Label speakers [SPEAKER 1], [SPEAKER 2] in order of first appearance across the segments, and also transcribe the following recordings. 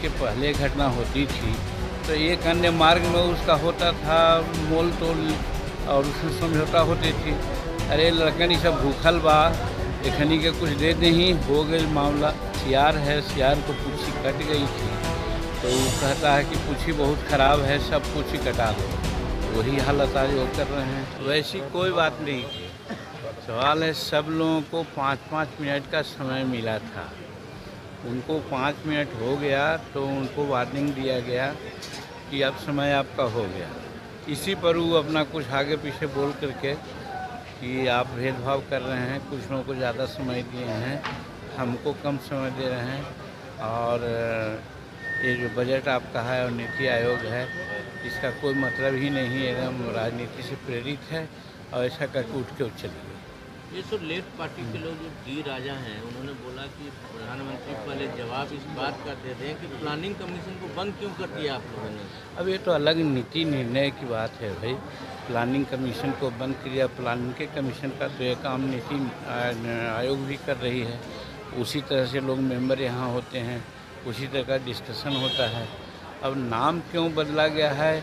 [SPEAKER 1] के पहले घटना होती थी तो एक अन्य मार्ग में उसका होता था मोल तोल और उसमें समझौता होती थी। अरे लड़कन सब भूखल बा, एखनी के कुछ दे नहीं, हो गई मामला। सियार है, सियार को पूछी कट गई थी तो वो कहता है कि पूछी बहुत ख़राब है, सब पूछी कटा दो। वही हालत आज वो कर रहे हैं। वैसी कोई बात नहीं, सवाल है सब लोगों को 5-5 मिनट का समय मिला था। उनको 5 मिनट हो गया तो उनको वार्निंग दिया गया कि अब समय आपका हो गया। इसी पर वो अपना कुछ आगे पीछे बोल करके कि आप भेदभाव कर रहे हैं, कुछ लोगों को ज़्यादा समय दिए हैं, हमको कम समय दे रहे हैं, और ये जो बजट आपका है और नीति आयोग है इसका कोई मतलब ही नहीं है, एकदम राजनीति से प्रेरित है और ऐसा करके उठ के चली गई।
[SPEAKER 2] ये सब लेफ्ट पार्टी के लोग जो डी राजा हैं उन्होंने बोला कि प्रधानमंत्री पहले जवाब इस बात का दे दें कि प्लानिंग कमीशन को बंद क्यों कर दिया आप लोगों ने।
[SPEAKER 1] अब ये तो अलग नीति निर्णय की बात है भाई। प्लानिंग कमीशन को बंद किया, प्लानिंग के कमीशन का तो ये काम नीति आयोग भी कर रही है। उसी तरह से लोग मेंबर यहाँ होते हैं, उसी तरह का डिस्कशन होता है। अब नाम क्यों बदला गया है,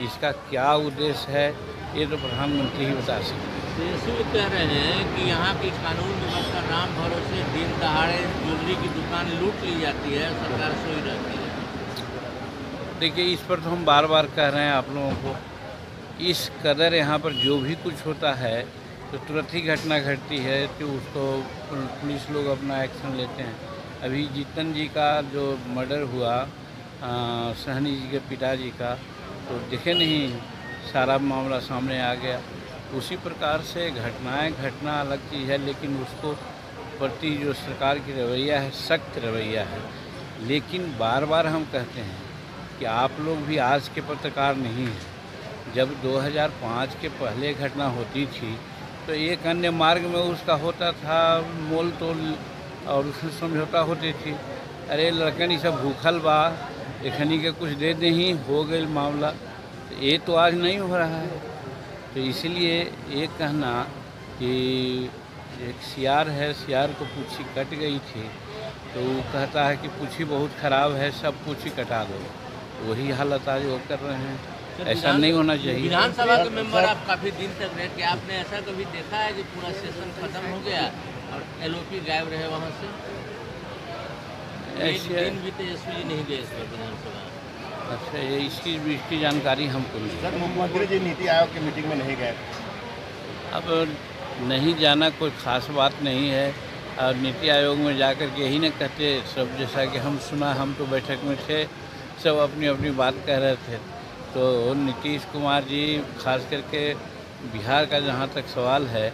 [SPEAKER 1] इसका क्या उद्देश्य है, ये तो प्रधानमंत्री ही बता सकते हैं।
[SPEAKER 2] तेजस्वी कह रहे हैं कि यहाँ की कानून व्यवस्था राम भरोसे दिन दहाड़े ज्वेलरी की दुकान लूट ली जाती है, सरकार सोई रहती है।
[SPEAKER 1] देखिए, इस पर तो हम बार बार कह रहे हैं आप लोगों को, इस कदर यहाँ पर जो भी कुछ होता है तो तुरंत ही घटना घटती है कि उसको पुलिस लोग अपना एक्शन लेते हैं। अभी जीतन जी का जो मर्डर हुआ सहनी जी के पिताजी का, तो देखे नहीं, सारा मामला सामने आ गया। उसी प्रकार से घटनाएं घटना अलग चीज़ है, लेकिन उसको प्रति जो सरकार की रवैया है सख्त रवैया है। लेकिन बार बार हम कहते हैं कि आप लोग भी आज के पत्रकार नहीं हैं। जब 2005 के पहले घटना होती थी तो एक अन्य मार्ग में उसका होता था मोल तोल और उसमें समझौता होती थी। अरे लड़कन सब भूखल बा, एखनी के कुछ दे नहीं, हो गई मामला। तो ये तो आज नहीं हो रहा है। तो इसलिए ये कहना कि एक सियार है, सियार को पूछी कट गई थी तो वो कहता है कि पूछी बहुत ख़राब है, सब पूछी कटा दो। वही हालत आज वो कर रहे हैं। ऐसा नहीं होना चाहिए।
[SPEAKER 2] विधानसभा के मेंबर आप काफ़ी दिन तक रहे, कि आपने ऐसा कभी देखा है कि पूरा सेशन खत्म हो गया और एलओपी गायब रहे वहाँ से? एक दिन भी तेजस्वी जी नहीं गए इस बार विधानसभा।
[SPEAKER 1] अच्छा, ये इसकी जानकारी हमको नहीं।
[SPEAKER 3] सर, मुख्यमंत्री जी नीति आयोग की मीटिंग में नहीं गए।
[SPEAKER 1] अब नहीं जाना कोई ख़ास बात नहीं है, और नीति आयोग में जाकर के यही न कहते सब, जैसा कि हम सुना, हम तो बैठक में थे, सब अपनी अपनी बात कह रहे थे। तो नीतीश कुमार जी खास करके बिहार का जहाँ तक सवाल है,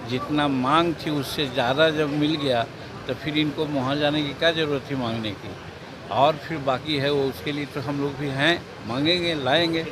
[SPEAKER 1] जितना मांग थी उससे ज़्यादा जब मिल गया तो फिर इनको वहाँ जाने की क्या ज़रूरत थी मांगने की। और फिर बाकी है वो, उसके लिए तो हम लोग भी हैं, मांगेंगे, लाएंगे।